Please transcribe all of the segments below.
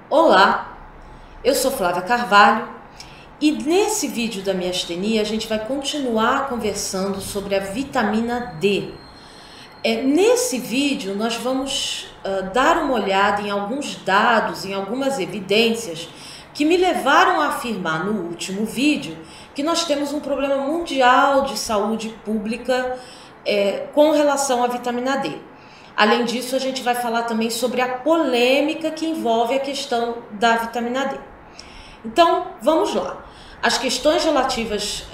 Olá, eu sou Flávia Carvalho e nesse vídeo da miastenia a gente vai continuar conversando sobre a vitamina D. Nesse vídeo nós vamos dar uma olhada em alguns dados, em algumas evidências que me levaram a afirmar no último vídeo que nós temos um problema mundial de saúde pública com relação à vitamina D. Além disso, a gente vai falar também sobre a polêmica que envolve a questão da vitamina D. Então, vamos lá. As questões relativas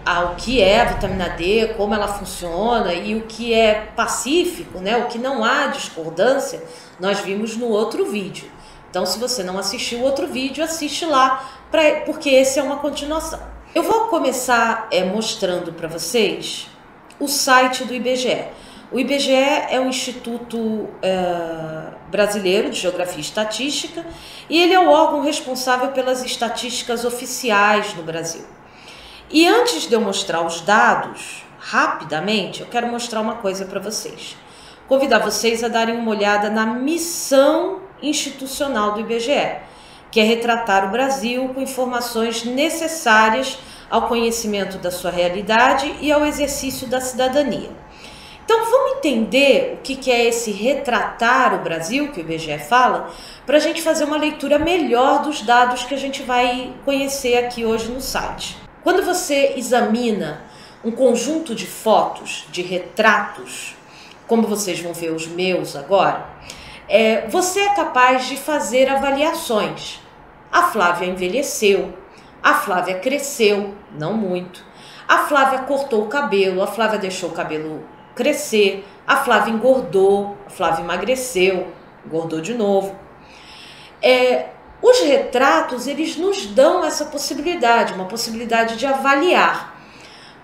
ao que é a vitamina D, como ela funciona e o que é pacífico, né, o que não há discordância, nós vimos no outro vídeo. Então, se você não assistiu o outro vídeo, assiste lá, porque esse é uma continuação. Eu vou começar mostrando para vocês o site do IBGE. O IBGE é um Instituto Brasileiro de Geografia e Estatística e ele é o órgão responsável pelas estatísticas oficiais no Brasil. E antes de eu mostrar os dados, rapidamente, eu quero mostrar uma coisa para vocês. Convidar vocês a darem uma olhada na missão institucional do IBGE, que é retratar o Brasil com informações necessárias ao conhecimento da sua realidade e ao exercício da cidadania. Então vamos entender o que é esse retratar o Brasil, que o IBGE fala, para a gente fazer uma leitura melhor dos dados que a gente vai conhecer aqui hoje no site. Quando você examina um conjunto de fotos, de retratos, como vocês vão ver os meus agora, você é capaz de fazer avaliações. A Flávia envelheceu, a Flávia cresceu, não muito, a Flávia cortou o cabelo, a Flávia deixou o cabelo crescer, a Flávia engordou, a Flávia emagreceu, engordou de novo. Os retratos, eles nos dão essa possibilidade, uma possibilidade de avaliar.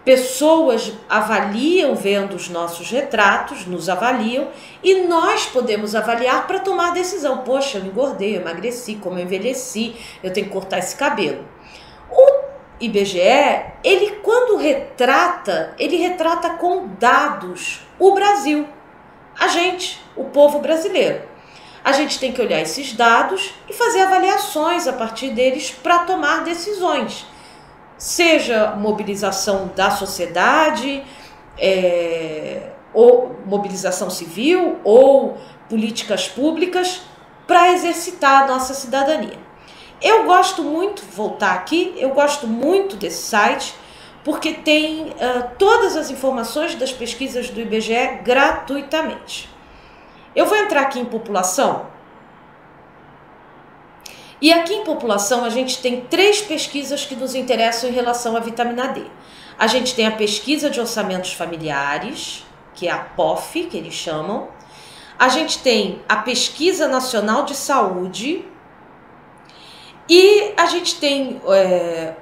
Pessoas avaliam vendo os nossos retratos, nos avaliam, e nós podemos avaliar para tomar decisão. Poxa, eu engordei, eu emagreci, como eu envelheci, eu tenho que cortar esse cabelo. O IBGE, ele quando retrata, ele retrata com dados o Brasil, a gente, o povo brasileiro. A gente tem que olhar esses dados e fazer avaliações a partir deles para tomar decisões. Seja mobilização da sociedade, ou mobilização civil, ou políticas públicas para exercitar a nossa cidadania. Eu gosto muito, voltar aqui, eu gosto muito desse site, porque tem todas as informações das pesquisas do IBGE gratuitamente. Eu vou entrar aqui em população. E aqui em população a gente tem 3 pesquisas que nos interessam em relação à vitamina D. A gente tem a pesquisa de orçamentos familiares, que é a POF, que eles chamam. A gente tem a pesquisa nacional de saúde. E a gente tem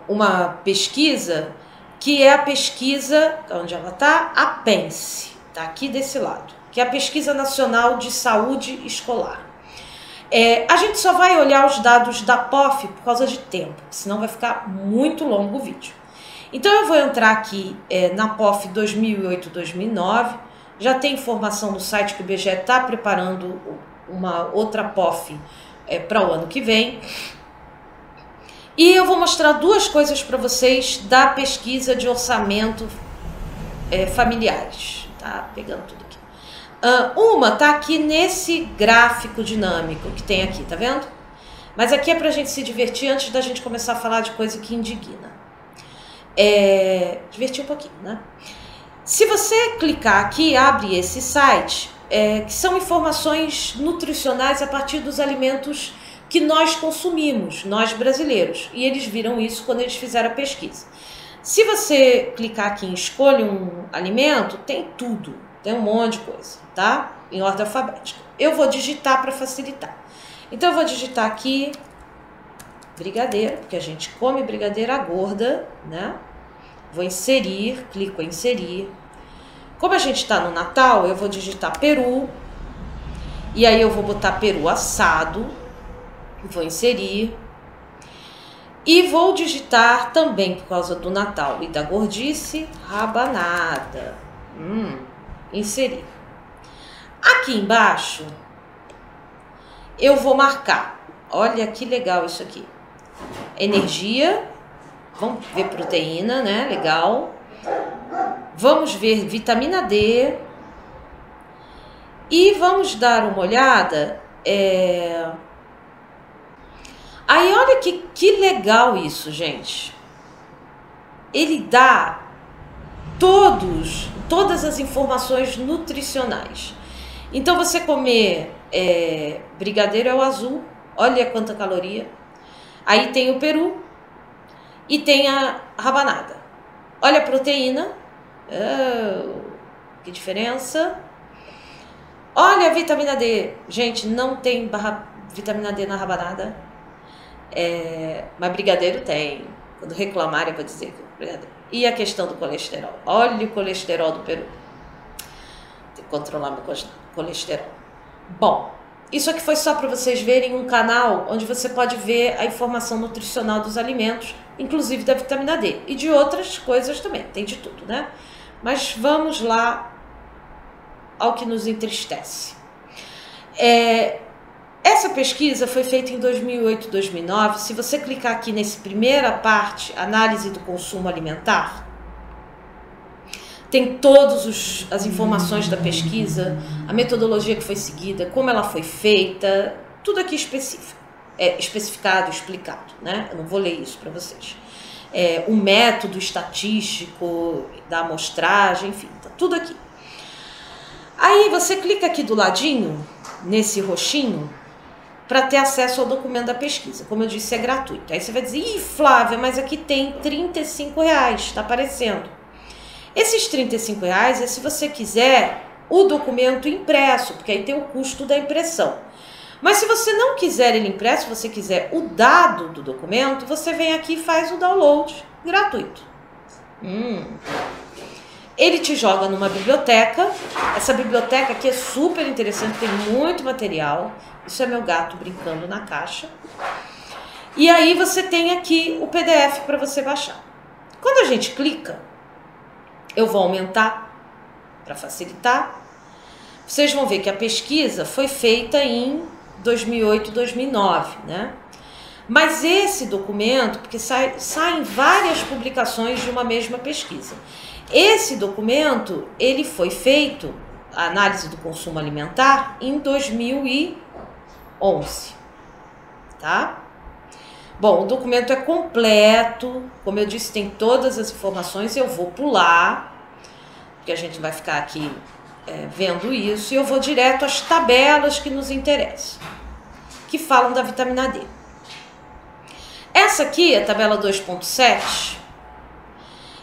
uma pesquisa que é a pesquisa, onde ela está? A PENSE, está aqui desse lado, que é a Pesquisa Nacional de Saúde Escolar. A gente só vai olhar os dados da POF por causa de tempo, senão vai ficar muito longo o vídeo. Então eu vou entrar aqui na POF 2008-2009, já tem informação no site que o IBGE está preparando uma outra POF para o ano que vem. E eu vou mostrar 2 coisas para vocês da pesquisa de orçamento familiares. Tá pegando tudo aqui. Uma tá aqui nesse gráfico dinâmico que tem aqui, tá vendo? Mas aqui é para a gente se divertir antes da gente começar a falar de coisa que indigna. Divertir um pouquinho, né? Se você clicar aqui, abre esse site, que são informações nutricionais a partir dos alimentos que nós consumimos, nós brasileiros, e eles viram isso quando eles fizeram a pesquisa. Se você clicar aqui em escolha um alimento, tem tudo, tem um monte de coisa, tá? Em ordem alfabética. Eu vou digitar para facilitar. Então eu vou digitar aqui brigadeiro, porque a gente come brigadeira gorda, né? Vou inserir, clico em inserir. Como a gente está no Natal, eu vou digitar peru, e aí eu vou botar peru assado. Vou inserir e vou digitar também, por causa do Natal e da gordice, rabanada. Inserir. Aqui embaixo eu vou marcar Olha que legal isso aqui. Energia, vamos ver proteína, né? Legal. Vamos ver vitamina D. E vamos dar uma olhada. Aí olha que legal isso, gente. Ele dá todas as informações nutricionais. Então você comer brigadeiro é o azul, olha quanta caloria. Aí tem o peru e tem a rabanada. Olha a proteína, que diferença. Olha a vitamina D, gente, não tem vitamina D na rabanada, mas brigadeiro tem. Quando reclamarem, eu vou dizer que brigadeiro. E a questão do colesterol, olha o colesterol do peru. Tem que controlar meu colesterol. Bom, isso aqui foi só para vocês verem um canal onde você pode ver a informação nutricional dos alimentos, inclusive da vitamina D e de outras coisas também, tem de tudo, né? Mas vamos lá ao que nos entristece. Essa pesquisa foi feita em 2008, 2009. Se você clicar aqui nessa primeira parte, análise do consumo alimentar, tem todas as informações da pesquisa, a metodologia que foi seguida, como ela foi feita, tudo aqui especificado, explicado, né? Eu não vou ler isso para vocês. O método estatístico da amostragem, enfim, tá tudo aqui. Aí você clica aqui do ladinho, nesse roxinho, para ter acesso ao documento da pesquisa. Como eu disse, é gratuito. Aí você vai dizer, ih, Flávia, mas aqui tem R$35, está aparecendo. Esses R$35 é se você quiser o documento impresso, porque aí tem o custo da impressão. Mas se você não quiser ele impresso, se você quiser o dado do documento, você vem aqui e faz o download gratuito. Ele te joga numa biblioteca. Essa biblioteca aqui é super interessante, tem muito material. Isso é meu gato brincando na caixa. E aí você tem aqui o PDF para você baixar. Quando a gente clica, eu vou aumentar para facilitar. Vocês vão ver que a pesquisa foi feita em 2008, 2009, né? Mas esse documento, porque saem várias publicações de uma mesma pesquisa. Esse documento, ele foi feito, a análise do consumo alimentar, em 2011, tá? Bom, o documento é completo, como eu disse, tem todas as informações, eu vou pular, porque a gente vai ficar aqui vendo isso, e eu vou direto às tabelas que nos interessam, que falam da vitamina D. Essa aqui, a tabela 2.7,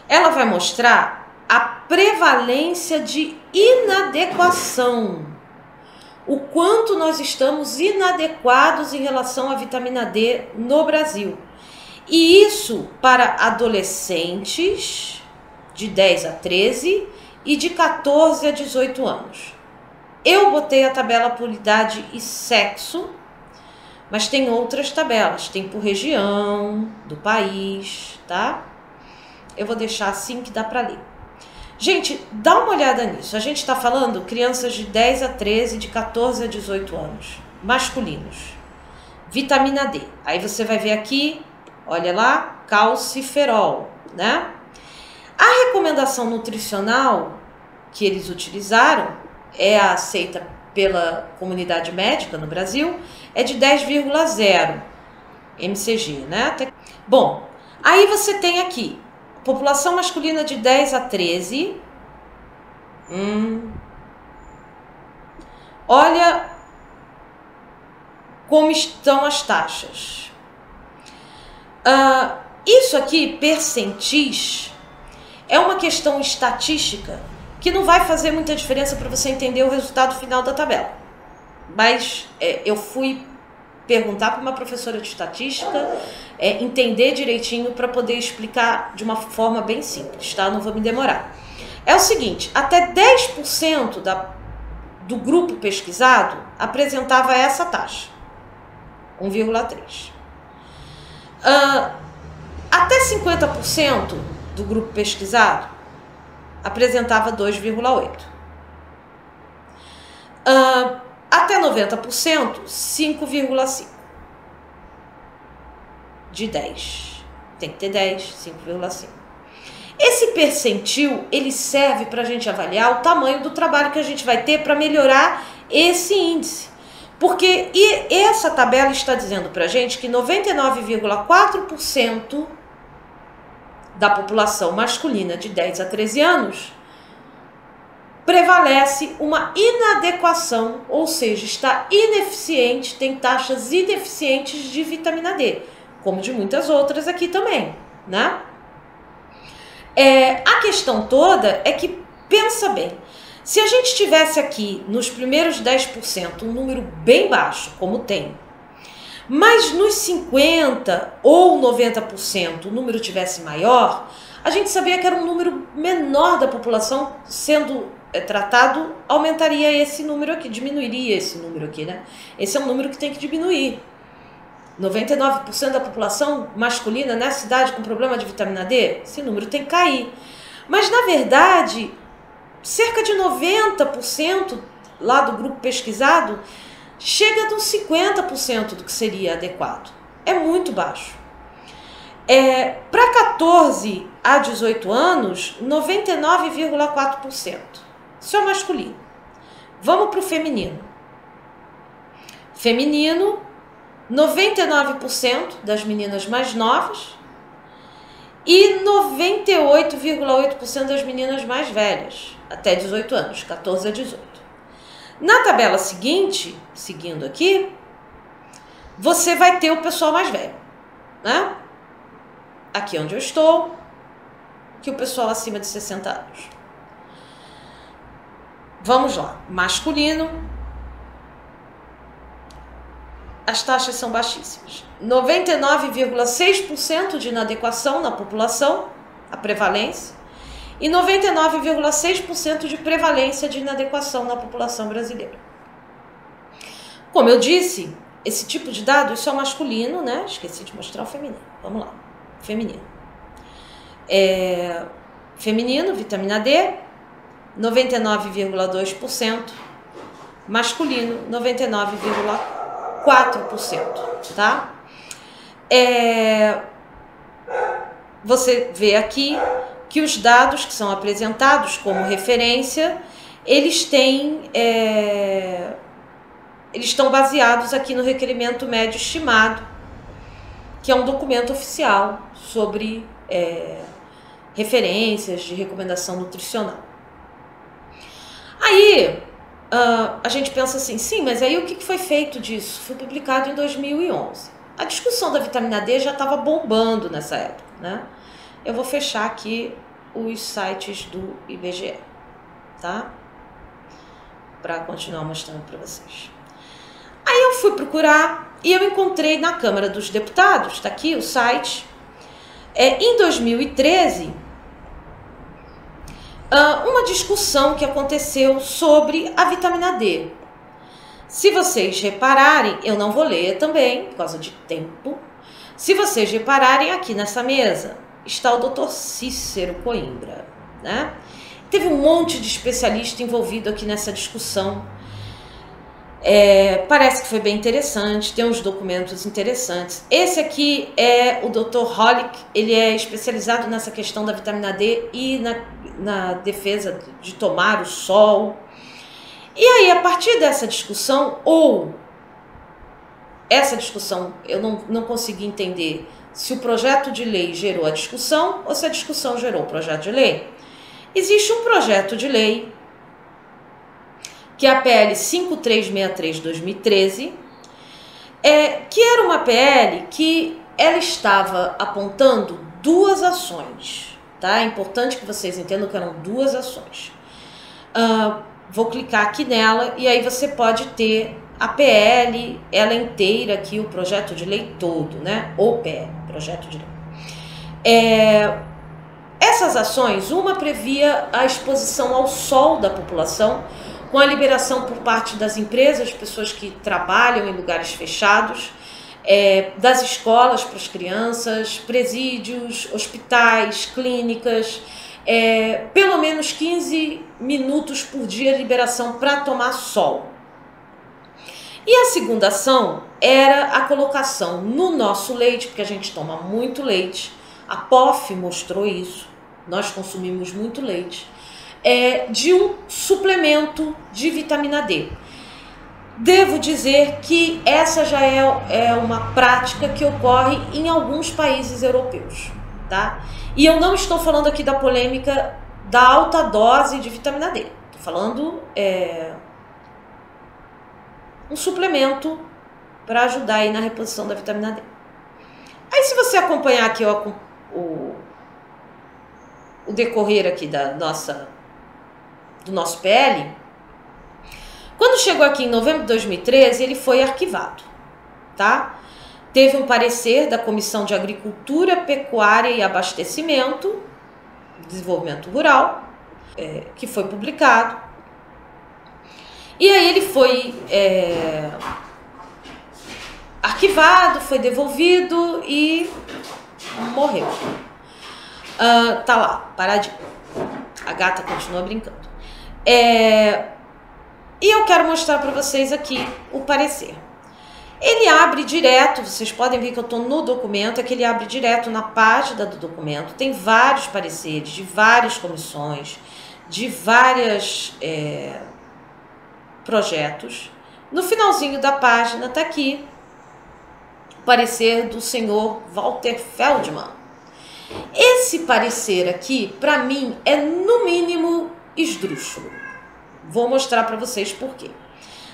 ela vai mostrar a prevalência de inadequação, o quanto nós estamos inadequados em relação à vitamina D no Brasil. E isso para adolescentes de 10 a 13 e de 14 a 18 anos. Eu botei a tabela por idade e sexo, mas tem outras tabelas, tem por região do país, tá? Eu vou deixar assim que dá para ler. Gente, dá uma olhada nisso. A gente está falando crianças de 10 a 13, de 14 a 18 anos, masculinos. Vitamina D. Aí você vai ver aqui, olha lá, calciferol, né? A recomendação nutricional que eles utilizaram, é aceita pela comunidade médica no Brasil, é de 10,0 mcg, né? Bom, aí você tem aqui população masculina de 10 a 13. Olha como estão as taxas. Isso aqui, percentis, é uma questão estatística que não vai fazer muita diferença para você entender o resultado final da tabela. Mas eu fui perguntar para uma professora de estatística, entender direitinho para poder explicar de uma forma bem simples, tá? Não vou me demorar. É o seguinte, até 10% do grupo pesquisado apresentava essa taxa, 1,3. Até 50% do grupo pesquisado apresentava 2,8. Até 90%, 5,5. de 10. Tem que ter 10, 5,5. Esse percentil, ele serve para a gente avaliar o tamanho do trabalho que a gente vai ter para melhorar esse índice. Porque essa tabela está dizendo para a gente que 99,4% da população masculina de 10 a 13 anos prevalece uma inadequação, ou seja, está ineficiente, tem taxas ineficientes de vitamina D, como de muitas outras aqui também, né? A questão toda é que, pensa bem, se a gente tivesse aqui nos primeiros 10% um número bem baixo, como tem, mas nos 50% ou 90% o número tivesse maior, a gente sabia que era um número menor da população sendo tratado, aumentaria esse número aqui, diminuiria esse número aqui, né? Esse é um número que tem que diminuir. 99% da população masculina nessa idade com problema de vitamina D, esse número tem que cair. Mas, na verdade, cerca de 90% lá do grupo pesquisado chega nos 50% do que seria adequado. É muito baixo. Para 14 a 18 anos, 99,4%. Isso é o masculino. Vamos para o feminino. Feminino, 99% das meninas mais novas e 98,8% das meninas mais velhas, até 18 anos, 14 a 18. Na tabela seguinte, seguindo aqui, você vai ter o pessoal mais velho, né? Aqui onde eu estou, que o pessoal acima de 60 anos. Vamos lá, masculino, as taxas são baixíssimas. 99,6% de inadequação na população, a prevalência, e 99,6% de prevalência de inadequação na população brasileira. Como eu disse, esse tipo de dado, isso é o masculino, né? Esqueci de mostrar o feminino. Vamos lá, feminino. Feminino, vitamina D, 99,2%, masculino, 99,4%, tá? Você vê aqui que os dados que são apresentados como referência, eles estão baseados aqui no requerimento médio estimado, que é um documento oficial sobre referências de recomendação nutricional. Aí a gente pensa assim, sim, mas aí o que foi feito disso? Foi publicado em 2011. A discussão da vitamina D já estava bombando nessa época, né? Eu vou fechar aqui os sites do IBGE, tá? Para continuar mostrando para vocês. Aí eu fui procurar e eu encontrei na Câmara dos Deputados, tá aqui o site, em 2013, uma discussão que aconteceu sobre a vitamina D. Se vocês repararem, eu não vou ler também, por causa de tempo. Se vocês repararem, aqui nessa mesa está o Dr. Cícero Coimbra, né? Teve um monte de especialista envolvido aqui nessa discussão. Parece que foi bem interessante, tem uns documentos interessantes. Esse aqui é o Dr. Hollick, ele é especializado nessa questão da vitamina D e na defesa de tomar o sol. E aí, a partir dessa discussão, eu não consegui entender se o projeto de lei gerou a discussão ou se a discussão gerou o projeto de lei. Existe um projeto de lei, que é a PL 5363/2013, que era uma PL que ela estava apontando duas ações, tá? É importante que vocês entendam que eram duas ações. Vou clicar aqui nela e aí você pode ter a PL, ela inteira aqui, o projeto de lei todo, né? O PL, projeto de lei. Essas ações, uma previa a exposição ao sol da população, com a liberação por parte das empresas, pessoas que trabalham em lugares fechados, das escolas para as crianças, presídios, hospitais, clínicas, pelo menos 15 minutos por dia de liberação para tomar sol. E a segunda ação era a colocação no nosso leite, porque a gente toma muito leite, a POF mostrou isso, nós consumimos muito leite, de um suplemento de vitamina D. Devo dizer que essa já é uma prática que ocorre em alguns países europeus, tá? E eu não estou falando aqui da polêmica da alta dose de vitamina D, estou falando um suplemento para ajudar aí na reposição da vitamina D. Aí se você acompanhar aqui o decorrer aqui do nosso PL, quando chegou aqui em novembro de 2013, ele foi arquivado, tá? Teve um parecer da Comissão de Agricultura, Pecuária e Abastecimento, Desenvolvimento Rural, que foi publicado. E aí ele foi arquivado, foi devolvido e morreu. Tá lá, paradinho. A gata continua brincando. E eu quero mostrar para vocês aqui o parecer. Ele abre direto, vocês podem ver que eu estou no documento, que ele abre direto na página do documento. Tem vários pareceres de várias comissões, de vários projetos. No finalzinho da página está aqui o parecer do senhor Walter Feldman. Esse parecer aqui, para mim, é no mínimo esdrúxulo. Vou mostrar para vocês por quê.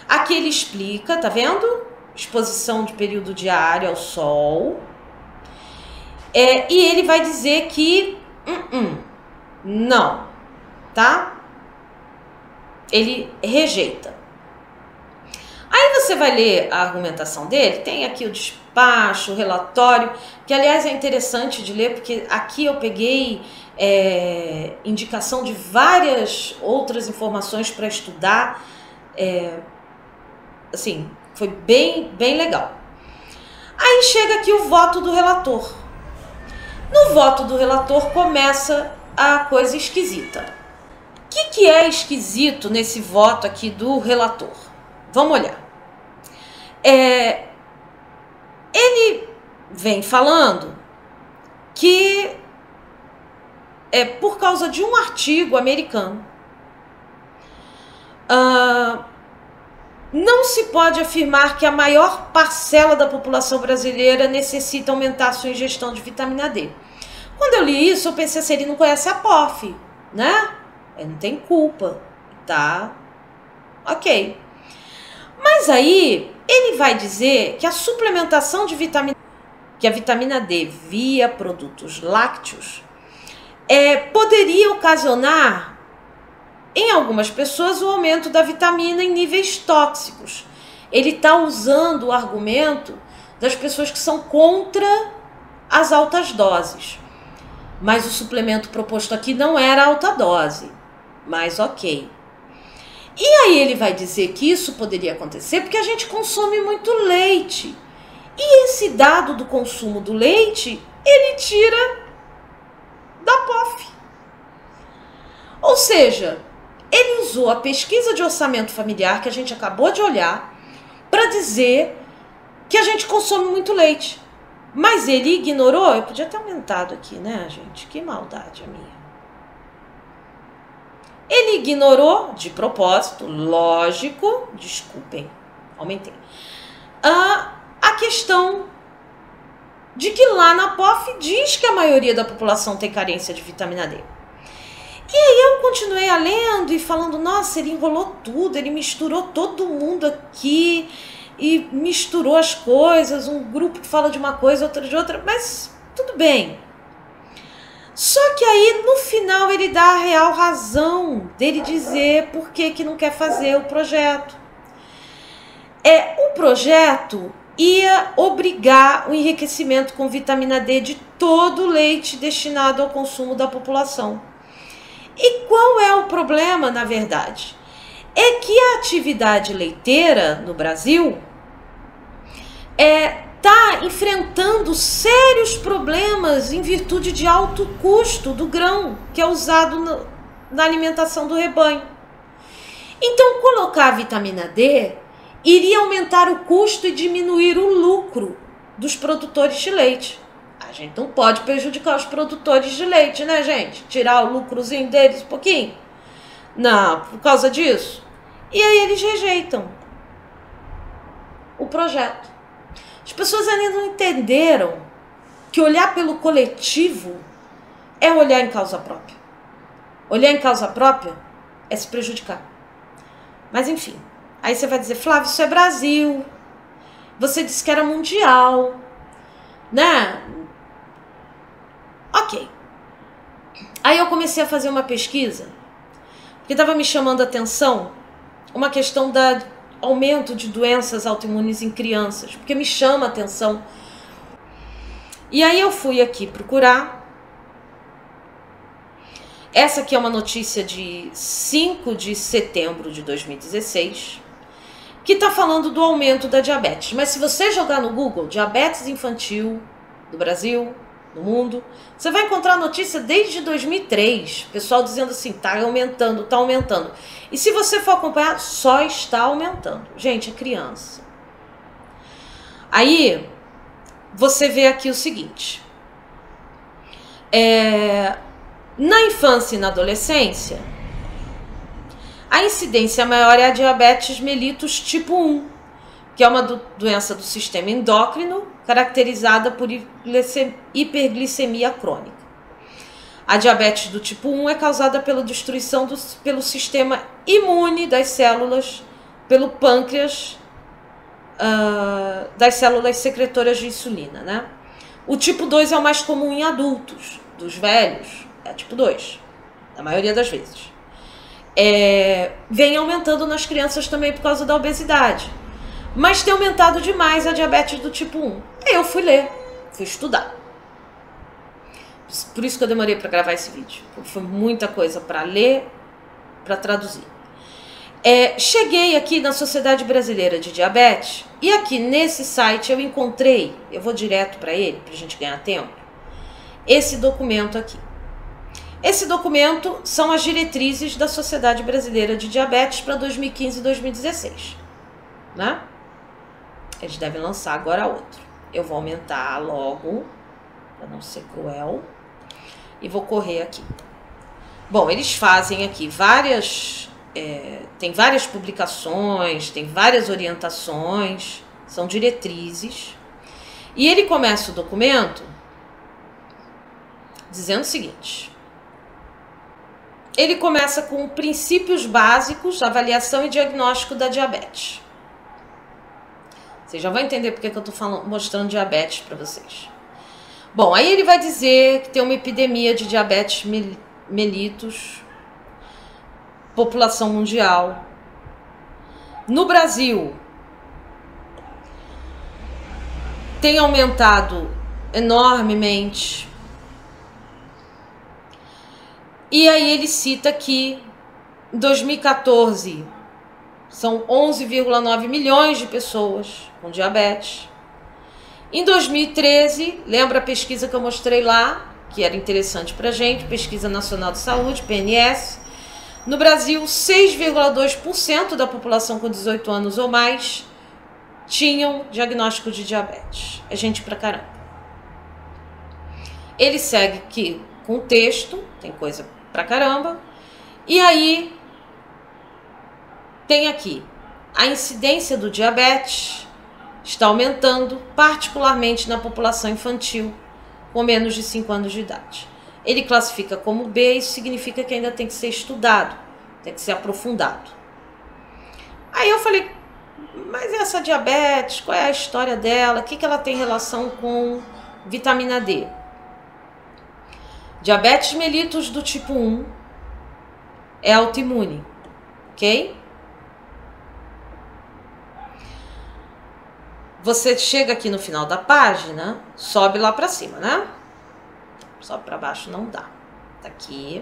Aqui ele explica, tá vendo? Exposição de período diário ao sol. E ele vai dizer que não, tá? Ele rejeita. Aí você vai ler a argumentação dele, tem aqui o despacho, o relatório, que aliás é interessante de ler, porque aqui eu peguei indicação de várias outras informações para estudar, assim, foi bem legal. Aí chega aqui o voto do relator. No voto do relator começa a coisa esquisita. O que é esquisito nesse voto aqui do relator? Vamos olhar. Ele vem falando que por causa de um artigo americano, não se pode afirmar que a maior parcela da população brasileira necessita aumentar sua ingestão de vitamina D. Quando eu li isso, eu pensei assim, ele não conhece a POF, né? Ele não tem culpa, tá? Ok. Mas aí, ele vai dizer que a suplementação de vitamina D via produtos lácteos poderia ocasionar em algumas pessoas o aumento da vitamina em níveis tóxicos. Ele está usando o argumento das pessoas que são contra as altas doses. Mas o suplemento proposto aqui não era alta dose, mas ok. E aí ele vai dizer que isso poderia acontecer porque a gente consome muito leite. E esse dado do consumo do leite, ele tira da POF. Ou seja, ele usou a pesquisa de orçamento familiar que a gente acabou de olhar para dizer que a gente consome muito leite. Mas ele ignorou, eu podia ter aumentado aqui, né, gente? Que maldade a minha. Ele ignorou, de propósito, lógico, desculpem, aumentei, a questão de que lá na POF diz que a maioria da população tem carência de vitamina D. E aí eu continuei lendo e falando, nossa, ele enrolou tudo, ele misturou todo mundo aqui e misturou as coisas, um grupo que fala de uma coisa, outro de outra, mas tudo bem. Só que aí no final ele dá a real razão dele dizer por que não quer fazer o projeto. O projeto ia obrigar o enriquecimento com vitamina D de todo o leite destinado ao consumo da população. E qual é o problema, na verdade? É que a atividade leiteira no Brasil está enfrentando sérios problemas em virtude de alto custo do grão que é usado na alimentação do rebanho. Então, colocar a vitamina D iria aumentar o custo e diminuir o lucro dos produtores de leite. A gente não pode prejudicar os produtores de leite, né, gente? Tirar o lucrozinho deles um pouquinho. Não, por causa disso. E aí eles rejeitam o projeto. As pessoas ainda não entenderam que olhar pelo coletivo é olhar em causa própria. Olhar em causa própria é se prejudicar. Mas enfim, aí você vai dizer, Flávio, isso é Brasil. Você disse que era mundial, né? Ok. Aí eu comecei a fazer uma pesquisa, porque estava me chamando a atenção uma questão do aumento de doenças autoimunes em crianças, porque me chama a atenção. E aí eu fui aqui procurar. Essa aqui é uma notícia de 5 de setembro de 2016, que está falando do aumento da diabetes. Mas se você jogar no Google, diabetes infantil do Brasil, no mundo, você vai encontrar notícia desde 2003, pessoal dizendo assim, tá aumentando, tá aumentando. E se você for acompanhar, só está aumentando. Gente, é criança. Aí, você vê aqui o seguinte. Na infância e na adolescência, a incidência maior é a diabetes mellitus tipo 1, que é uma doença do sistema endócrino, caracterizada por hiperglicemia crônica. A diabetes do tipo 1 é causada pela destruição pelo sistema imune das células, pelo pâncreas, das células secretoras de insulina, né? O tipo 2 é o mais comum em adultos, dos velhos, é tipo 2, na maioria das vezes. Vem aumentando nas crianças também por causa da obesidade. Mas tem aumentado demais a diabetes do tipo 1. Aí eu fui ler, fui estudar. Por isso que eu demorei para gravar esse vídeo. Foi muita coisa para ler, para traduzir. Cheguei aqui na Sociedade Brasileira de Diabetes e aqui nesse site eu encontrei, eu vou direto para ele, para a gente ganhar tempo, esse documento aqui. Esse documento são as diretrizes da Sociedade Brasileira de Diabetes para 2015 e 2016, né? Eles devem lançar agora outro. Eu vou aumentar logo, para não ser cruel, e vou correr aqui. Bom, eles fazem aqui tem várias publicações, tem várias orientações, são diretrizes. E ele começa o documento dizendo o seguinte. Ele começa com princípios básicos, avaliação e diagnóstico da diabetes. Vocês já vão entender porque que eu estou mostrando diabetes para vocês. Bom, aí ele vai dizer que tem uma epidemia de diabetes mellitus, população mundial. No Brasil, tem aumentado enormemente. E aí ele cita que em 2014 são 11,9 milhões de pessoas com diabetes. Em 2013, lembra a pesquisa que eu mostrei lá, que era interessante pra gente, Pesquisa Nacional de Saúde, PNS. No Brasil, 6,2% da população com 18 anos ou mais tinham diagnóstico de diabetes. É gente pra caramba. Ele segue aqui com o texto, tem coisa pra caramba. E aí, tem aqui, a incidência do diabetes está aumentando, particularmente na população infantil, com menos de 5 anos de idade. Ele classifica como B, isso significa que ainda tem que ser estudado, tem que ser aprofundado. Aí eu falei, mas essa diabetes, qual é a história dela? O que ela tem relação com vitamina D? Diabetes mellitus do tipo 1 é autoimune, ok? Você chega aqui no final da página, sobe lá para cima, né? Sobe para baixo não dá. Tá aqui.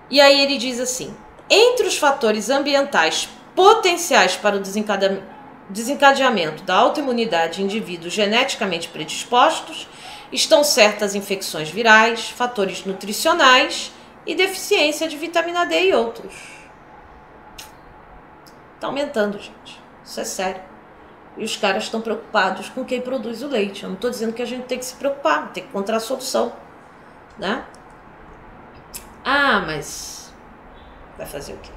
E aí ele diz assim: entre os fatores ambientais potenciais para o desencadeamento da autoimunidade em indivíduos geneticamente predispostos estão certas infecções virais, fatores nutricionais e deficiência de vitamina D e outros. Tá aumentando, gente. Isso é sério. E os caras estão preocupados com quem produz o leite. Eu não estou dizendo que a gente tem que se preocupar, tem que encontrar a solução, né? Ah, mas vai fazer o quê?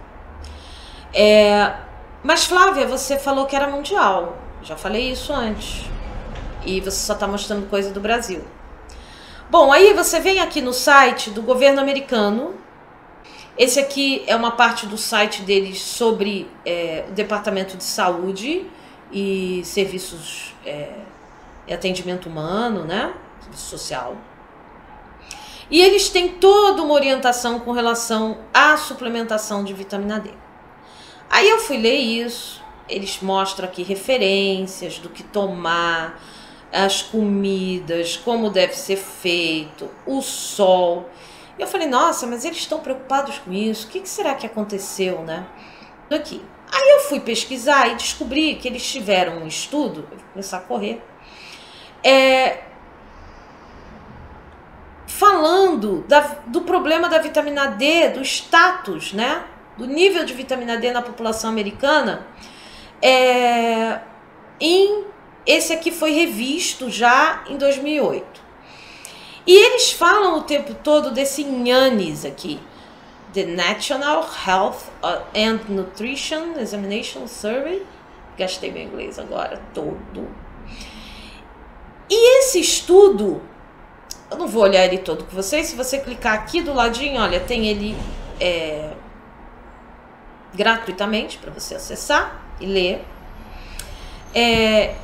Mas Flávia, você falou que era mundial. Já falei isso antes. E você só está mostrando coisa do Brasil. Bom, aí você vem aqui no site do governo americano. Esse aqui é uma parte do site deles sobre o Departamento de Saúde e serviços e atendimento humano, né? Serviço social. E eles têm toda uma orientação com relação à suplementação de vitamina D. Aí eu fui ler isso, eles mostram aqui referências do que tomar, as comidas, como deve ser feito, o sol. E eu falei, nossa, mas eles estão preocupados com isso, o que será que aconteceu, né? Aqui. Aí eu fui pesquisar e descobri que eles tiveram um estudo, eu vou começar a correr, falando do problema da vitamina D, do status, né? Do nível de vitamina D na população americana. Esse aqui foi revisto já em 2008. E eles falam o tempo todo desse NHANES aqui, The National Health and Nutrition Examination Survey. Gastei meu inglês agora todo. E esse estudo, eu não vou olhar ele todo com vocês, se você clicar aqui do ladinho, olha, tem ele gratuitamente para você acessar e ler.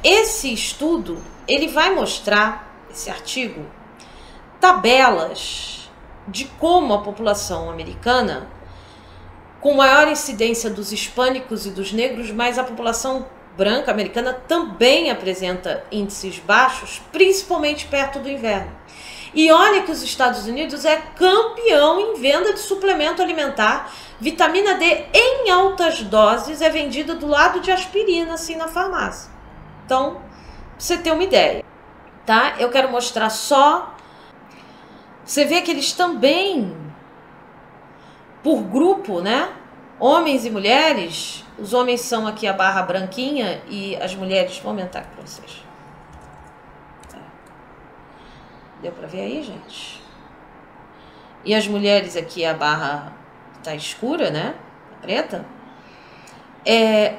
Esse estudo, ele vai mostrar, esse artigo, tabelas de como a população americana, com maior incidência dos hispânicos e dos negros, mas a população branca americana também apresenta índices baixos, principalmente perto do inverno. E olha que os Estados Unidos é campeão em venda de suplemento alimentar. Vitamina D em altas doses é vendida do lado de aspirina, assim, na farmácia. Então, pra você ter uma ideia, tá? Eu quero mostrar só. Você vê que eles também, por grupo, né? Homens e mulheres. Os homens são aqui a barra branquinha e as mulheres, vou aumentar aqui para vocês. Deu para ver aí, gente? E as mulheres aqui, a barra tá escura, né? Preta.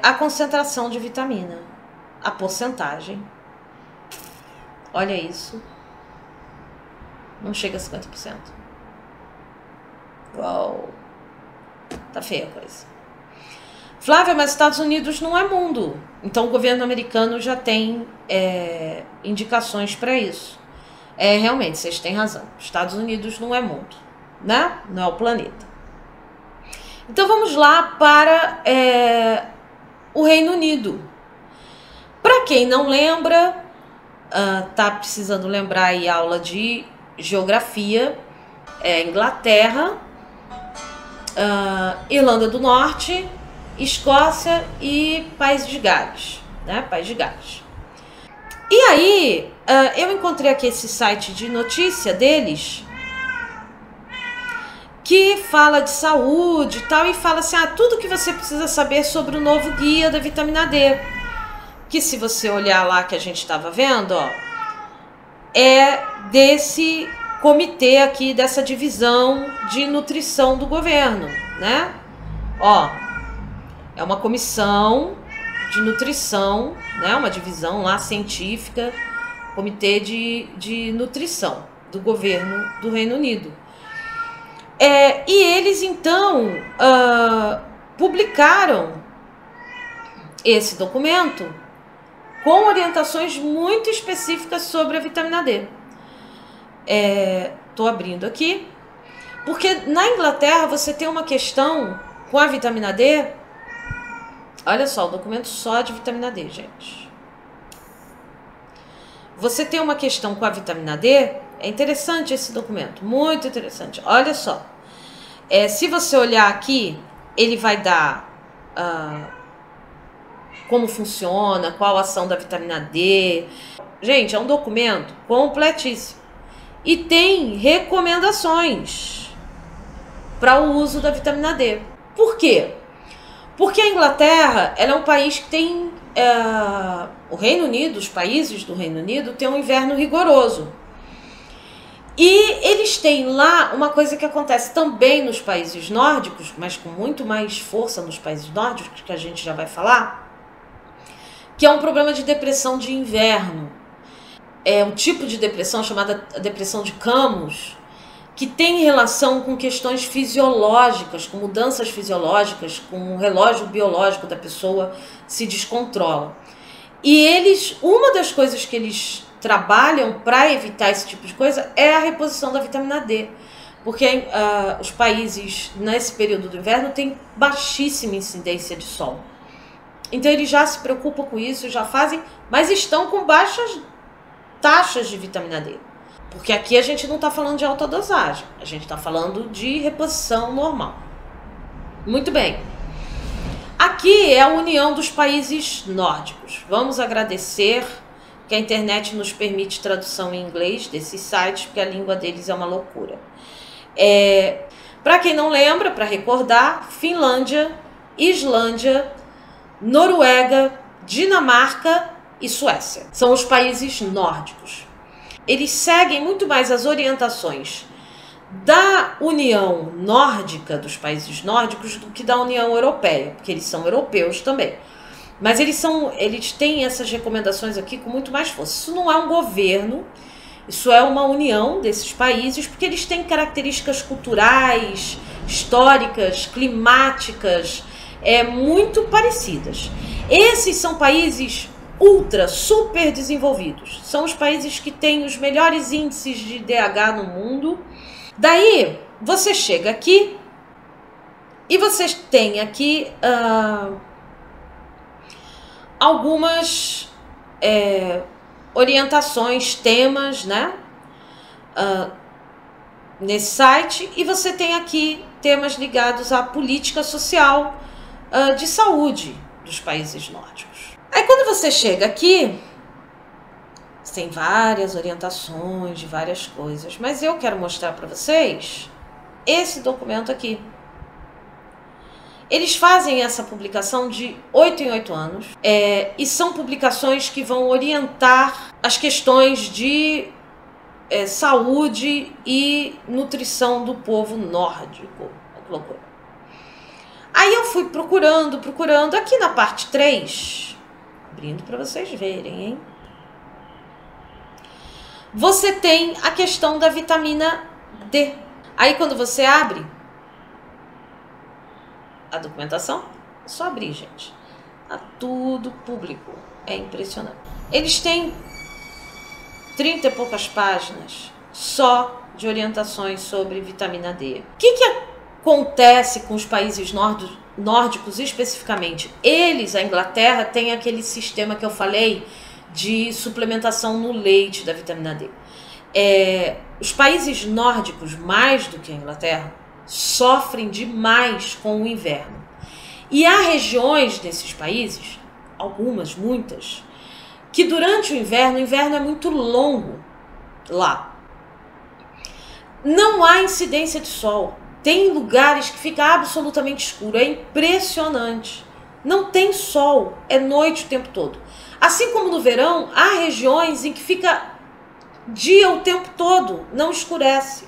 A concentração de vitamina. A porcentagem. Olha isso. Não chega a 50%. Uau. Tá feia a coisa. Flávia, mas Estados Unidos não é mundo. Então o governo americano já tem indicações para isso. Realmente, vocês têm razão. Estados Unidos não é mundo, né? Não é o planeta. Então vamos lá para o Reino Unido. Para quem não lembra, tá precisando lembrar aí a aula de geografia, Inglaterra, Irlanda do Norte, Escócia e País de Gales, né? País de Gales. E aí, eu encontrei aqui esse site de notícia deles, que fala de saúde e tal, e fala assim, tudo que você precisa saber sobre o novo guia da vitamina D. Que se você olhar lá que a gente estava vendo, ó, é desse comitê aqui, dessa divisão de nutrição do governo, né? Ó, é uma comissão de nutrição, né? Uma divisão lá científica, comitê de nutrição do governo do Reino Unido. E eles então publicaram esse documento com orientações muito específicas sobre a vitamina D. Tô abrindo aqui, porque na Inglaterra você tem uma questão com a vitamina D. Olha só, o documento só de vitamina D, gente. Você tem uma questão com a vitamina D, é interessante esse documento, muito interessante. Olha só, se você olhar aqui, ele vai dar como funciona, qual a ação da vitamina D. Gente, é um documento completíssimo. E tem recomendações para o uso da vitamina D. Por quê? Porque a Inglaterra, ela é um país que tem... o Reino Unido, os países do Reino Unido têm um inverno rigoroso. E eles têm lá uma coisa que acontece também nos países nórdicos, mas com muito mais força nos países nórdicos, que a gente já vai falar, que é um problema de depressão de inverno. É um tipo de depressão chamada depressão de Camus, que tem relação com questões fisiológicas, com mudanças fisiológicas, com o relógio biológico da pessoa se descontrola. E uma das coisas que eles trabalham para evitar esse tipo de coisa é a reposição da vitamina D. Porque os países, nesse período do inverno, têm baixíssima incidência de sol. Então eles já se preocupam com isso, já fazem, mas estão com baixas taxas de vitamina D. Porque aqui a gente não está falando de alta dosagem, a gente está falando de reposição normal. Muito bem. Aqui é a união dos países nórdicos. Vamos agradecer que a internet nos permite tradução em inglês desses sites, porque a língua deles é uma loucura. Para quem não lembra, para recordar, Finlândia, Islândia, Noruega, Dinamarca e Suécia são os países nórdicos. Eles seguem muito mais as orientações da União Nórdica, dos países nórdicos, do que da União Europeia, porque eles são europeus também. Mas eles têm essas recomendações aqui com muito mais força. Isso não é um governo, isso é uma união desses países, porque eles têm características culturais, históricas, climáticas, muito parecidas. Esses são países super desenvolvidos. São os países que têm os melhores índices de DH no mundo. Daí, você chega aqui e você tem aqui algumas orientações, temas, né? Nesse site. E você tem aqui temas ligados à política social de saúde dos países nórdicos. Aí quando você chega aqui, tem várias orientações de várias coisas, mas eu quero mostrar para vocês esse documento aqui. Eles fazem essa publicação de 8 em 8 anos, e são publicações que vão orientar as questões de saúde e nutrição do povo nórdico. Que loucura. Aí eu fui procurando, aqui na parte 3... abrindo para vocês verem, hein? Você tem a questão da vitamina D. Aí quando você abre a documentação, é só abrir, gente. Tá tudo público. É impressionante. Eles têm 30 e poucas páginas só de orientações sobre vitamina D. O que acontece com os países nórdicos especificamente? A Inglaterra, tem aquele sistema que eu falei de suplementação no leite da vitamina D. Os países nórdicos, mais do que a Inglaterra, sofrem demais com o inverno. E há regiões desses países, algumas, muitas, que durante o inverno é muito longo lá. Não há incidência de sol. Tem lugares que fica absolutamente escuro. É impressionante. Não tem sol. É noite o tempo todo. Assim como no verão, há regiões em que fica dia o tempo todo. Não escurece.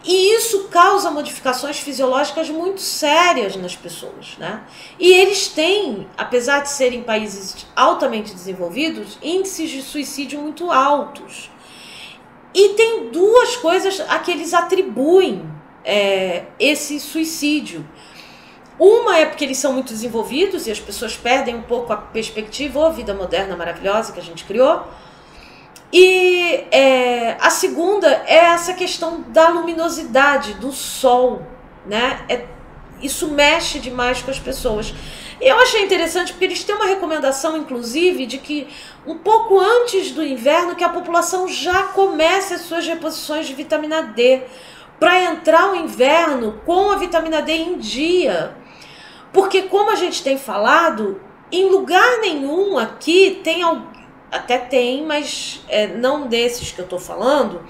E isso causa modificações fisiológicas muito sérias nas pessoas, né? E eles têm, apesar de serem países altamente desenvolvidos, índices de suicídio muito altos. E tem duas coisas a que eles atribuem esse suicídio. Uma é porque eles são muito desenvolvidos e as pessoas perdem um pouco a perspectiva, vida moderna maravilhosa que a gente criou. E a segunda é essa questão da luminosidade do sol, né? Isso mexe demais com as pessoas. Eu achei interessante porque eles têm uma recomendação, inclusive, de que um pouco antes do inverno que a população já comece as suas reposições de vitamina D, para entrar o inverno com a vitamina D em dia. Porque, como a gente tem falado, em lugar nenhum aqui até tem, mas não desses que eu estou falando,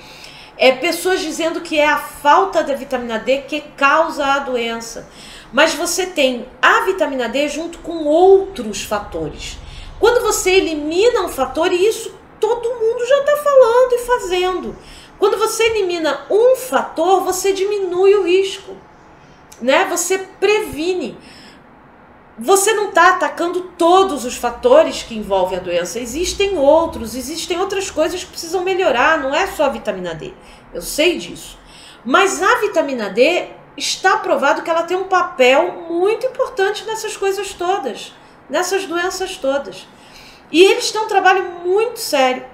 pessoas dizendo que é a falta da vitamina D que causa a doença. mas você tem a vitamina D junto com outros fatores. Quando você elimina um fator, e isso todo mundo já está falando e fazendo. Quando você elimina um fator, você diminui o risco, né? Você previne. Você não está atacando todos os fatores que envolvem a doença. Existem outras coisas que precisam melhorar, não é só a vitamina D. Eu sei disso. Mas a vitamina D está provado que ela tem um papel muito importante nessas coisas todas, nessas doenças todas. E eles têm um trabalho muito sério.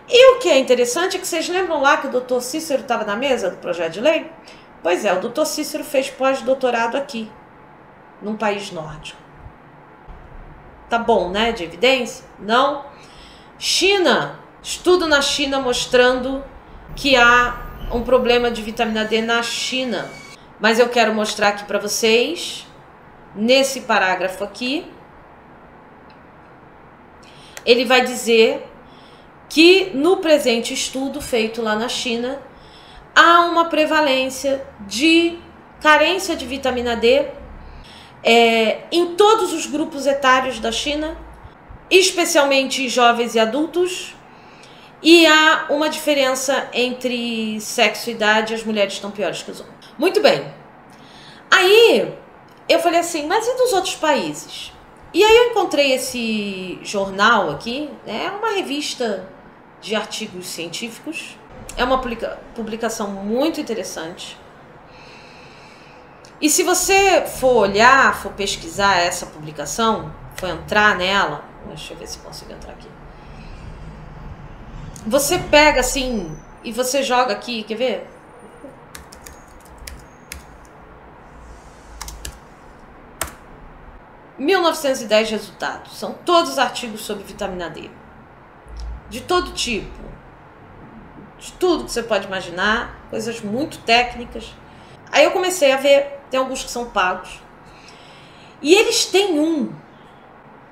E o que é interessante é que vocês lembram lá que o Dr. Cícero estava na mesa do projeto de lei? Pois é, o Dr. Cícero fez pós-doutorado aqui, num país nórdico. Tá bom, né, de evidência? Não. China, estudo na China mostrando que há um problema de vitamina D na China. Mas eu quero mostrar aqui para vocês, nesse parágrafo aqui, ele vai dizer que no presente estudo feito lá na China, há uma prevalência de carência de vitamina D em todos os grupos etários da China, especialmente jovens e adultos, e há uma diferença entre sexo e idade, as mulheres estão piores que os homens. Muito bem. Aí eu falei assim, mas e dos outros países? E aí eu encontrei esse jornal aqui, é uma revista de artigos científicos, é uma publicação muito interessante. E se você for olhar, for pesquisar essa publicação, for entrar nela, deixa eu ver se consigo entrar aqui. Você pega assim e você joga aqui, quer ver? (1910) resultados. São todos artigos sobre vitamina D. De todo tipo. De tudo que você pode imaginar. Coisas muito técnicas. Aí eu comecei a ver, tem alguns que são pagos. E eles têm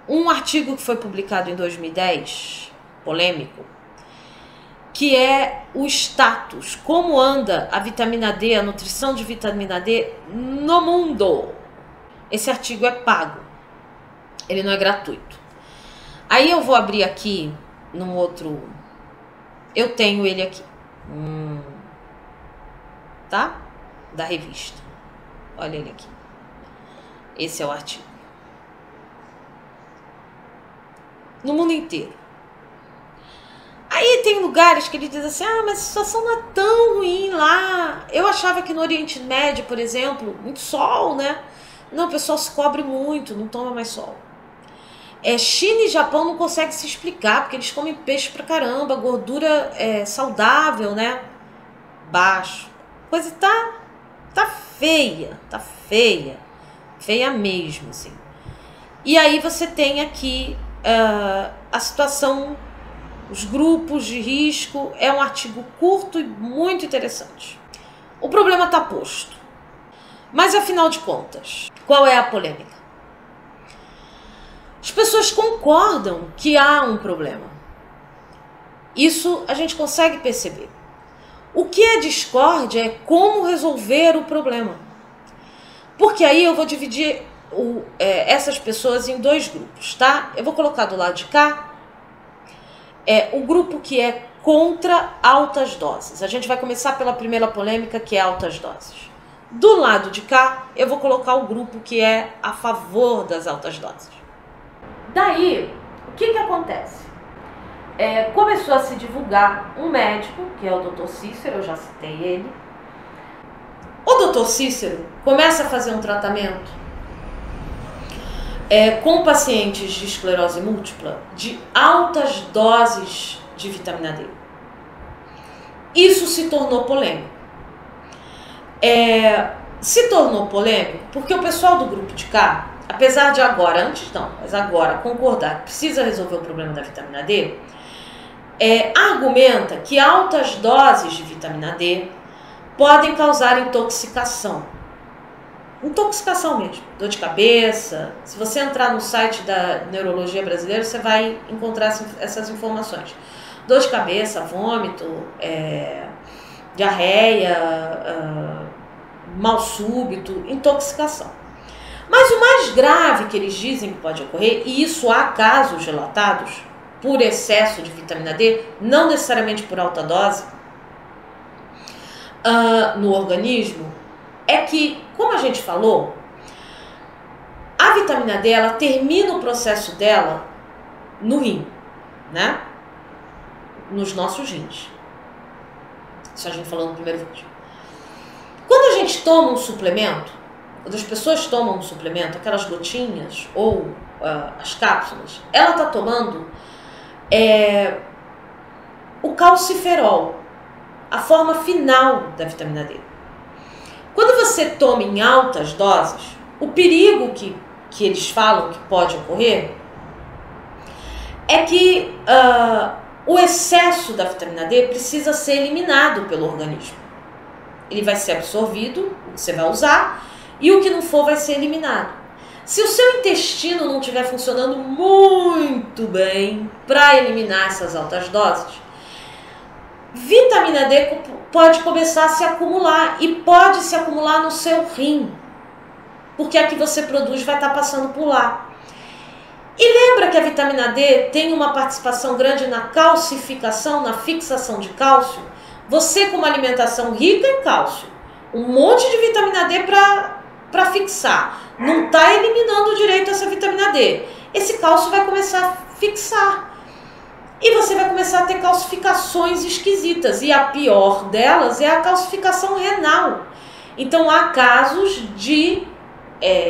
um artigo que foi publicado em 2010, polêmico, que é o status, como anda a vitamina D, a nutrição de vitamina D no mundo. Esse artigo é pago, ele não é gratuito. Aí eu vou abrir aqui num outro, eu tenho ele aqui, tá? Da revista. Olha ele aqui. Esse é o artigo. No mundo inteiro. Aí tem lugares que ele diz assim, mas a situação não é tão ruim lá. Eu achava que no Oriente Médio, por exemplo, muito sol, né? Não, o pessoal se cobre muito, não toma mais sol. China e Japão não conseguem se explicar, porque eles comem peixe pra caramba, gordura saudável, né? Baixo. Coisa tá feia, feia mesmo, assim. E aí você tem aqui a situação, os grupos de risco, é um artigo curto e muito interessante. O problema está posto. Mas afinal de contas, qual é a polêmica? As pessoas concordam que há um problema. Isso a gente consegue perceber. O que é discórdia é como resolver o problema. Porque aí eu vou dividir essas pessoas em dois grupos, tá? Eu vou colocar do lado de cá o grupo que é contra altas doses. A gente vai começar pela primeira polêmica, que é altas doses. Do lado de cá, eu vou colocar o grupo que é a favor das altas doses. Daí, o que acontece? Começou a se divulgar um médico, que é o Dr. Cícero, eu já citei ele. O Dr. Cícero começa a fazer um tratamento com pacientes de esclerose múltipla de altas doses de vitamina D. Isso se tornou polêmico. Se tornou polêmico porque o pessoal do grupo de cá, apesar de agora, antes não, mas agora concordar que precisa resolver o problema da vitamina D, argumenta que altas doses de vitamina D podem causar intoxicação. Intoxicação mesmo, dor de cabeça. Se você entrar no site da Neurologia Brasileira, você vai encontrar essas informações. Dor de cabeça, vômito, diarreia, mal súbito, intoxicação. Mas o mais grave que eles dizem que pode ocorrer, e isso há casos relatados por excesso de vitamina D, não necessariamente por alta dose, no organismo, é que, como a gente falou, a vitamina D, ela termina o processo dela no rim, né? Nos nossos rins. Isso a gente falou no primeiro vídeo. Quando a gente toma um suplemento, quando as pessoas tomam um suplemento, aquelas gotinhas ou as cápsulas, ela está tomando o calciferol, a forma final da vitamina D. Quando você toma em altas doses, o perigo que eles falam que pode ocorrer é que o excesso da vitamina D precisa ser eliminado pelo organismo. Ele vai ser absorvido, o que você vai usar, e o que não for vai ser eliminado. Se o seu intestino não estiver funcionando muito bem para eliminar essas altas doses, vitamina D pode começar a se acumular e pode se acumular no seu rim, porque a que você produz vai estar passando por lá. E lembra que a vitamina D tem uma participação grande na calcificação, na fixação de cálcio? Você, com uma alimentação rica em cálcio, um monte de vitamina D para fixar, não está eliminando direito essa vitamina D. Esse cálcio vai começar a fixar. E você vai começar a ter calcificações esquisitas. E a pior delas é a calcificação renal. Então há casos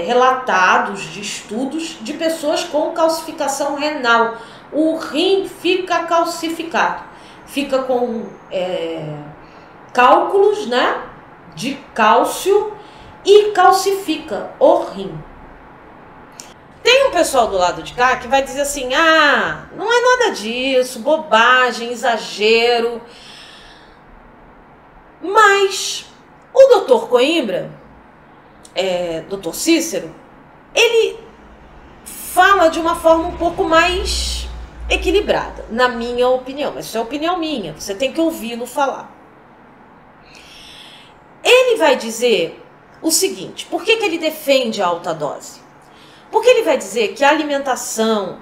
relatados de estudos de pessoas com calcificação renal. O rim fica calcificado. Fica com cálculos, né, de cálcio e calcifica o rim. Tem um pessoal do lado de cá que vai dizer assim, não é nada disso, bobagem, exagero. Mas o Dr. Coimbra, Dr. Cícero, ele fala de uma forma um pouco mais equilibrada, na minha opinião. Mas isso é opinião minha, você tem que ouvi-lo falar. Ele vai dizer o seguinte, por que ele defende a alta dose? Porque ele vai dizer que a alimentação,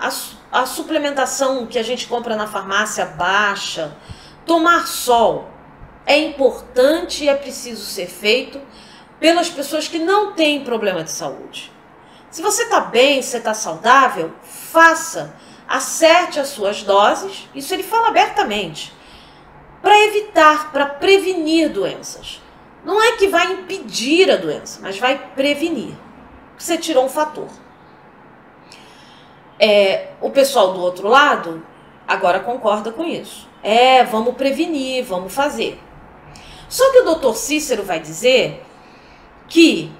a suplementação que a gente compra na farmácia baixa, tomar sol, é importante e é preciso ser feito pelas pessoas que não têm problema de saúde. Se você está bem, se está saudável, faça, acerte as suas doses, isso ele fala abertamente, para evitar, para prevenir doenças. Não é que vai impedir a doença, mas vai prevenir. Você tirou um fator. O pessoal do outro lado agora concorda com isso. Vamos prevenir, vamos fazer. Só que o Dr. Cícero vai dizer que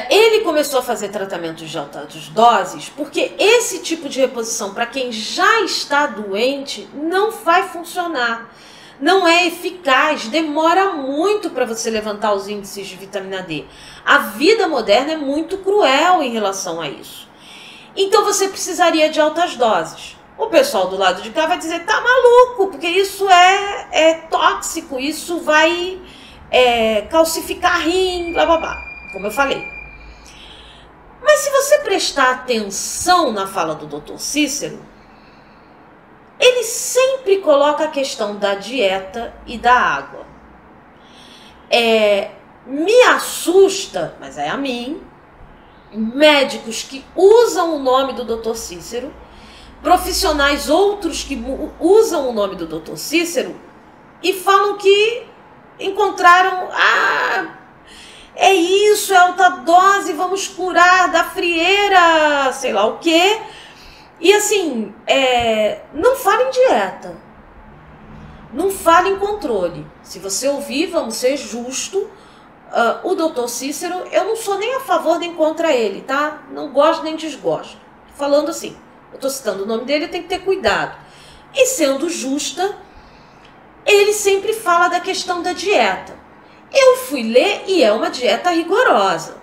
ele começou a fazer tratamentos de altas doses porque esse tipo de reposição para quem já está doente não vai funcionar. Não é eficaz, demora muito para você levantar os índices de vitamina D. A vida moderna é muito cruel em relação a isso. Então você precisaria de altas doses. O pessoal do lado de cá vai dizer, tá maluco, porque isso é tóxico, isso vai calcificar rim, blá blá blá, como eu falei. Mas se você prestar atenção na fala do Dr. Cícero, ele sempre coloca a questão da dieta e da água. Me assusta, mas é a mim, médicos que usam o nome do Dr. Cícero, profissionais outros que usam o nome do Dr. Cícero e falam que encontraram, é isso, é alta dose, vamos curar da frieira, sei lá o quê. E assim, não fala em dieta, não fala em controle. Se você ouvir, vamos ser justos, o Dr. Cícero, eu não sou nem a favor nem contra ele, tá? Não gosto nem desgosto. Falando assim, eu estou citando o nome dele, tem que ter cuidado. E sendo justa, ele sempre fala da questão da dieta. Eu fui ler e é uma dieta rigorosa.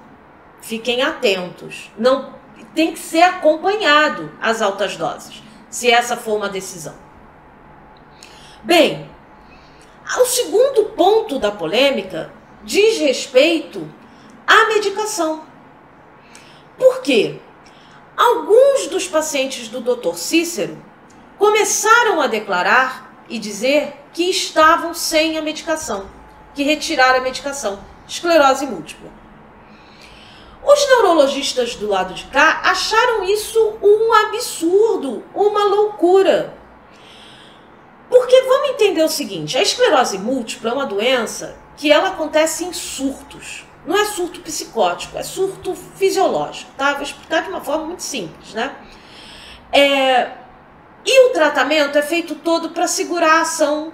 Fiquem atentos. Não tem que ser acompanhado as altas doses, se essa for uma decisão. Bem, o segundo ponto da polêmica diz respeito à medicação. Por quê? Alguns dos pacientes do Dr. Cícero começaram a declarar e dizer que estavam sem a medicação, que retiraram a medicação, esclerose múltipla. Os neurologistas do lado de cá acharam isso um absurdo, uma loucura. Porque vamos entender o seguinte, a esclerose múltipla é uma doença que ela acontece em surtos. Não é surto psicótico, é surto fisiológico, tá? Vou explicar de uma forma muito simples, né? E o tratamento é feito todo para segurar a ação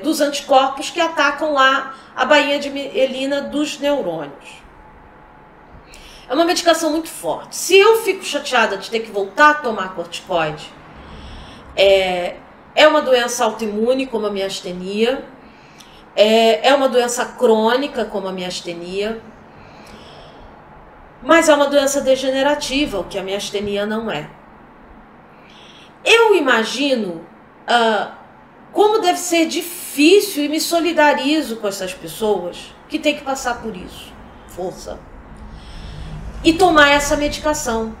dos anticorpos que atacam lá a bainha de mielina dos neurônios. É uma medicação muito forte. Se eu fico chateada de ter que voltar a tomar corticoide, é uma doença autoimune, como a miastenia, é uma doença crônica, como a miastenia, mas é uma doença degenerativa, o que a miastenia não é. Eu imagino como deve ser difícil e me solidarizo com essas pessoas que têm que passar por isso. Força. E tomar essa medicação.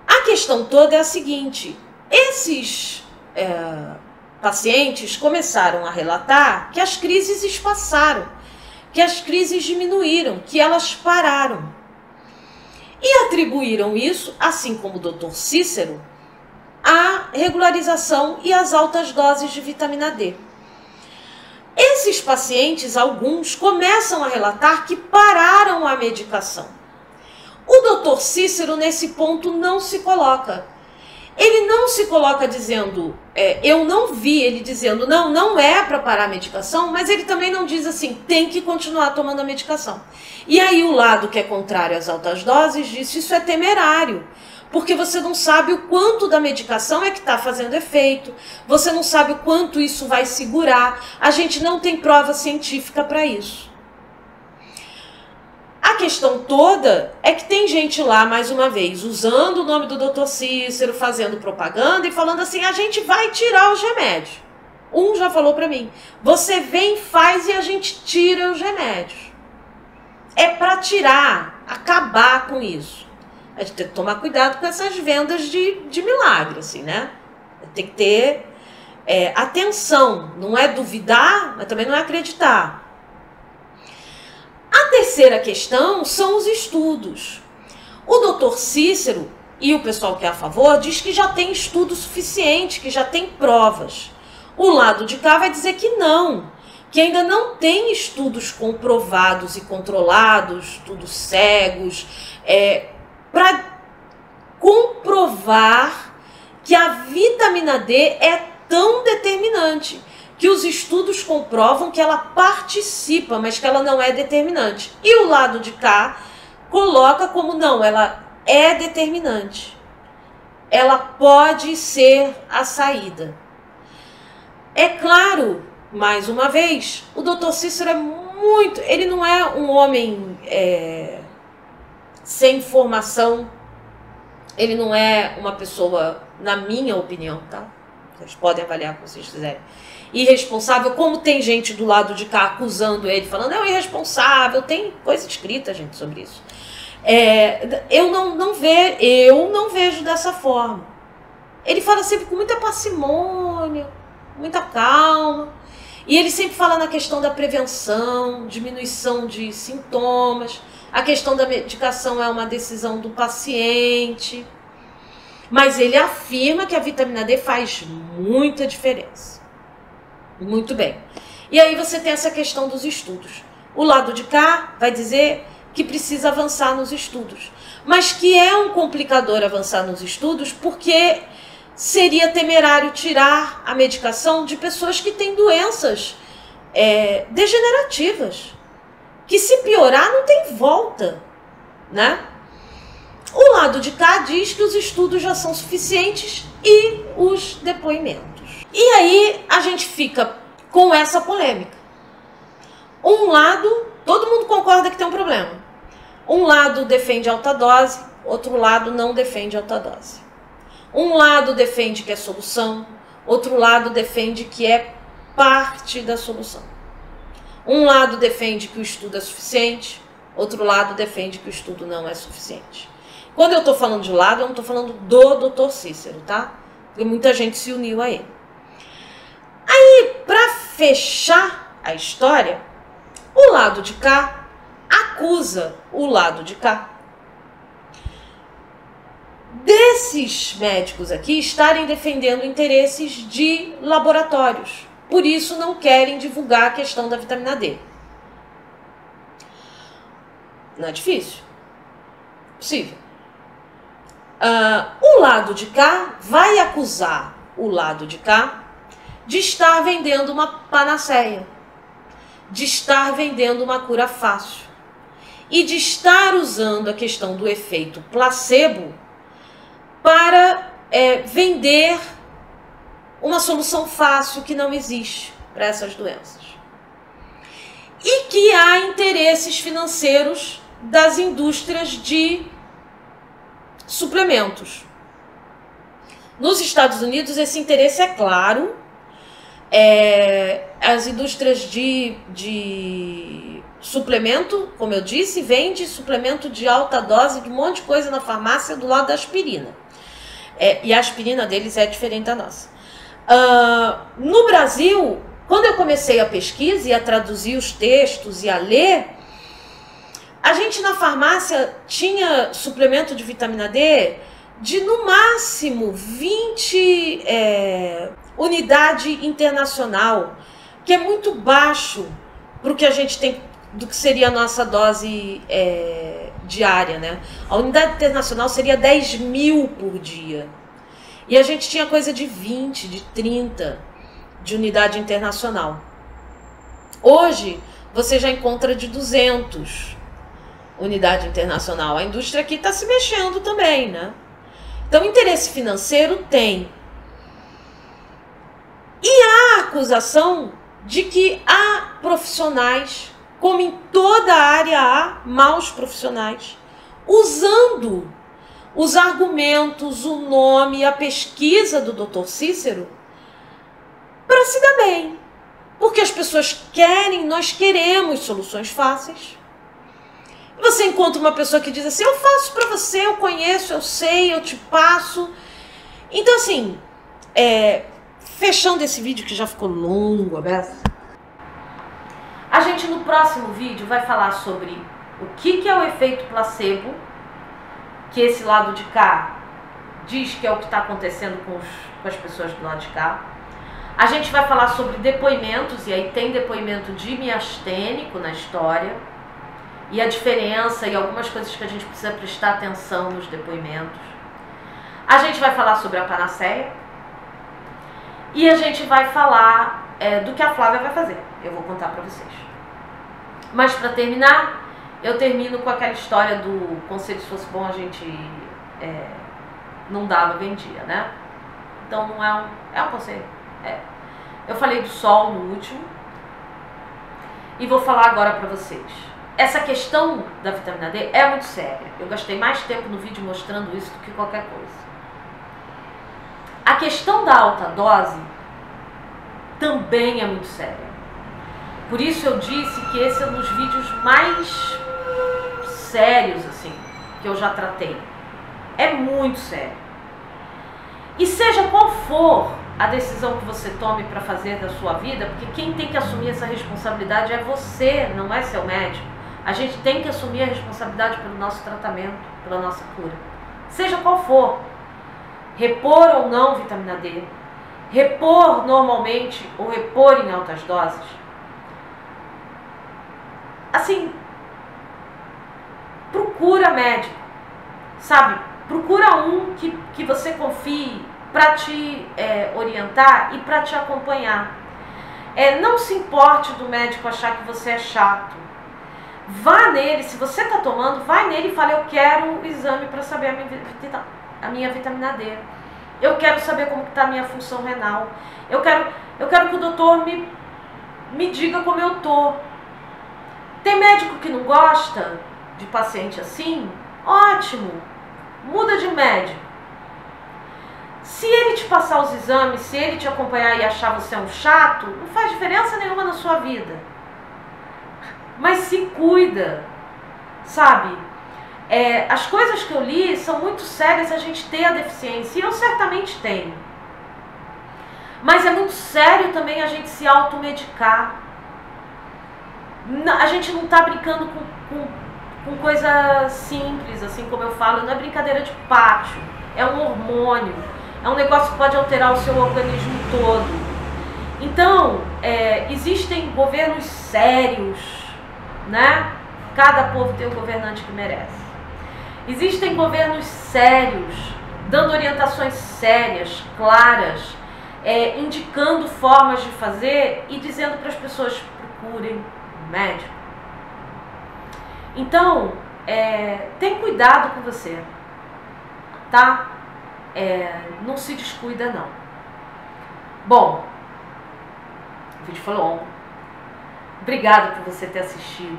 A questão toda é a seguinte, esses pacientes começaram a relatar que as crises espaçaram, que as crises diminuíram, que elas pararam. E atribuíram isso, assim como o Dr. Cícero, à regularização e às altas doses de vitamina D. Esses pacientes, alguns, começam a relatar que pararam a medicação. O Dr. Cícero, nesse ponto, não se coloca. Ele não se coloca dizendo, eu não vi ele dizendo, não é para parar a medicação, mas ele também não diz assim, tem que continuar tomando a medicação. E aí o lado que é contrário às altas doses diz, isso é temerário, porque você não sabe o quanto da medicação é que está fazendo efeito, você não sabe o quanto isso vai segurar, a gente não tem prova científica para isso. A questão toda é que tem gente lá, mais uma vez, usando o nome do Dr. Cícero, fazendo propaganda e falando assim, a gente vai tirar os remédios. Um já falou para mim, você vem, faz e a gente tira os remédios. É para tirar, acabar com isso. A gente tem que tomar cuidado com essas vendas de milagre, assim, né? Tem que ter atenção, não é duvidar, mas também não é acreditar. A terceira questão são os estudos. O Dr. Cícero e o pessoal que é a favor diz que já tem estudo suficiente, que já tem provas. O lado de cá vai dizer que não, que ainda não tem estudos comprovados e controlados, estudos cegos, para comprovar que a vitamina D é tão determinante, que os estudos comprovam que ela participa, mas que ela não é determinante. E o lado de cá coloca como não, ela é determinante. Ela pode ser a saída. É claro, mais uma vez, o Dr. Cícero ele não é um homem sem formação, ele não é uma pessoa, na minha opinião, tá? Vocês podem avaliar como vocês quiserem, irresponsável, como tem gente do lado de cá acusando ele, falando, é um irresponsável, tem coisa escrita, gente, sobre isso. Eu não vejo dessa forma. Ele fala sempre com muita parcimônia, muita calma, e ele sempre fala na questão da prevenção, diminuição de sintomas, a questão da medicação é uma decisão do paciente, mas ele afirma que a vitamina D faz muita diferença. Muito bem. E aí você tem essa questão dos estudos. O lado de cá vai dizer que precisa avançar nos estudos, mas que é um complicador avançar nos estudos porque seria temerário tirar a medicação de pessoas que têm doenças degenerativas, que se piorar não tem volta, né? O lado de cá diz que os estudos já são suficientes e os depoimentos. E aí a gente fica com essa polêmica. Um lado, todo mundo concorda que tem um problema. Um lado defende alta dose, outro lado não defende alta dose. Um lado defende que é solução, outro lado defende que é parte da solução. Um lado defende que o estudo é suficiente, Outro lado defende que o estudo não é suficiente. Quando eu estou falando de lado, eu não estou falando do Dr. Cícero, tá? Porque muita gente se uniu a ele. Aí, para fechar a história, o lado de cá acusa o lado de cá desses médicos aqui estarem defendendo interesses de laboratórios. Por isso não querem divulgar a questão da vitamina D. Não é difícil? Possível. O lado de cá vai acusar o lado de cá de estar vendendo uma panaceia, de estar vendendo uma cura fácil e de estar usando a questão do efeito placebo para vender uma solução fácil que não existe para essas doenças. E que há interesses financeiros das indústrias de suplementos. Nos Estados Unidos, esse interesse é claro. As indústrias de suplemento, como eu disse, vende suplemento de alta dose de um monte de coisa na farmácia do lado da aspirina. E a aspirina deles é diferente da nossa. No Brasil, quando eu comecei a pesquisa e a traduzir os textos e a ler, a gente na farmácia tinha suplemento de vitamina D de no máximo 20 unidade internacional, que é muito baixo para o que a gente tem, do que seria a nossa dose diária, né? A unidade internacional seria 10.000 por dia. E a gente tinha coisa de 20, de 30 de unidade internacional. Hoje, você já encontra de 200 unidade internacional. A indústria aqui está se mexendo também, né? Então, interesse financeiro tem. E há acusação de que há profissionais, como em toda a área há maus profissionais, usando os argumentos, o nome, a pesquisa do Dr. Cícero para se dar bem. Porque as pessoas querem, nós queremos soluções fáceis. Você encontra uma pessoa que diz assim, eu faço para você, eu conheço, eu sei, eu te passo. Então assim, fechando esse vídeo que já ficou longo, a gente no próximo vídeo vai falar sobre o que é o efeito placebo, que esse lado de cá diz que é o que está acontecendo com as pessoas do lado de cá. A gente vai falar sobre depoimentos, e aí tem depoimento de miastênico na história, e a diferença e algumas coisas que a gente precisa prestar atenção nos depoimentos. A gente vai falar sobre a panaceia, e a gente vai falar do que a Flávia vai fazer. Eu vou contar para vocês. Mas para terminar, eu termino com aquela história do conselho, se fosse bom a gente não dava, vendia, né? Então não é um conselho. Eu falei do sol no último e vou falar agora para vocês. Essa questão da vitamina D é muito séria. Eu gastei mais tempo no vídeo mostrando isso do que qualquer coisa. A questão da alta dose também é muito séria. Por isso eu disse que esse é um dos vídeos mais sérios assim que eu já tratei. É muito sério. E seja qual for a decisão que você tome para fazer da sua vida, porque quem tem que assumir essa responsabilidade é você, não é seu médico. A gente tem que assumir a responsabilidade pelo nosso tratamento, pela nossa cura. Seja qual for, repor ou não vitamina D, repor normalmente ou repor em altas doses, assim, procura médico, sabe? Procura um que você confie para te orientar e para te acompanhar. Não se importe do médico achar que você é chato. Vá nele, se você está tomando, vai nele e fala, eu quero o exame para saber a minha vitamina D. Eu quero saber como está a minha função renal. Eu quero que o doutor me diga como eu tô. Tem médico que não gosta de paciente assim? Ótimo, muda de médico. Se ele te passar os exames, se ele te acompanhar e achar você um chato, não faz diferença nenhuma na sua vida. Mas se cuida. sabe? As coisas que eu li são muito sérias, a gente ter a deficiência, e eu certamente tenho. Mas é muito sério também a gente se automedicar. A gente não está brincando com coisa simples, assim como eu falo, não é brincadeira de pátio, é um hormônio, é um negócio que pode alterar o seu organismo todo. Então, existem governos sérios, né? Cada povo tem o governante que merece. Existem governos sérios, dando orientações sérias, claras, indicando formas de fazer e dizendo para as pessoas: procurem um médico. Então, tem cuidado com você, tá? Não se descuida, não. Bom, o vídeo foi longo. Obrigada por você ter assistido.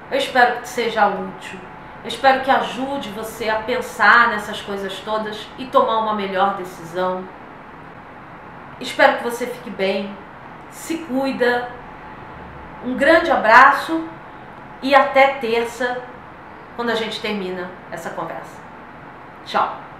Eu espero que seja útil. Eu espero que ajude você a pensar nessas coisas todas e tomar uma melhor decisão. Espero que você fique bem. Se cuida. Um grande abraço e até terça, quando a gente termina essa conversa. Tchau!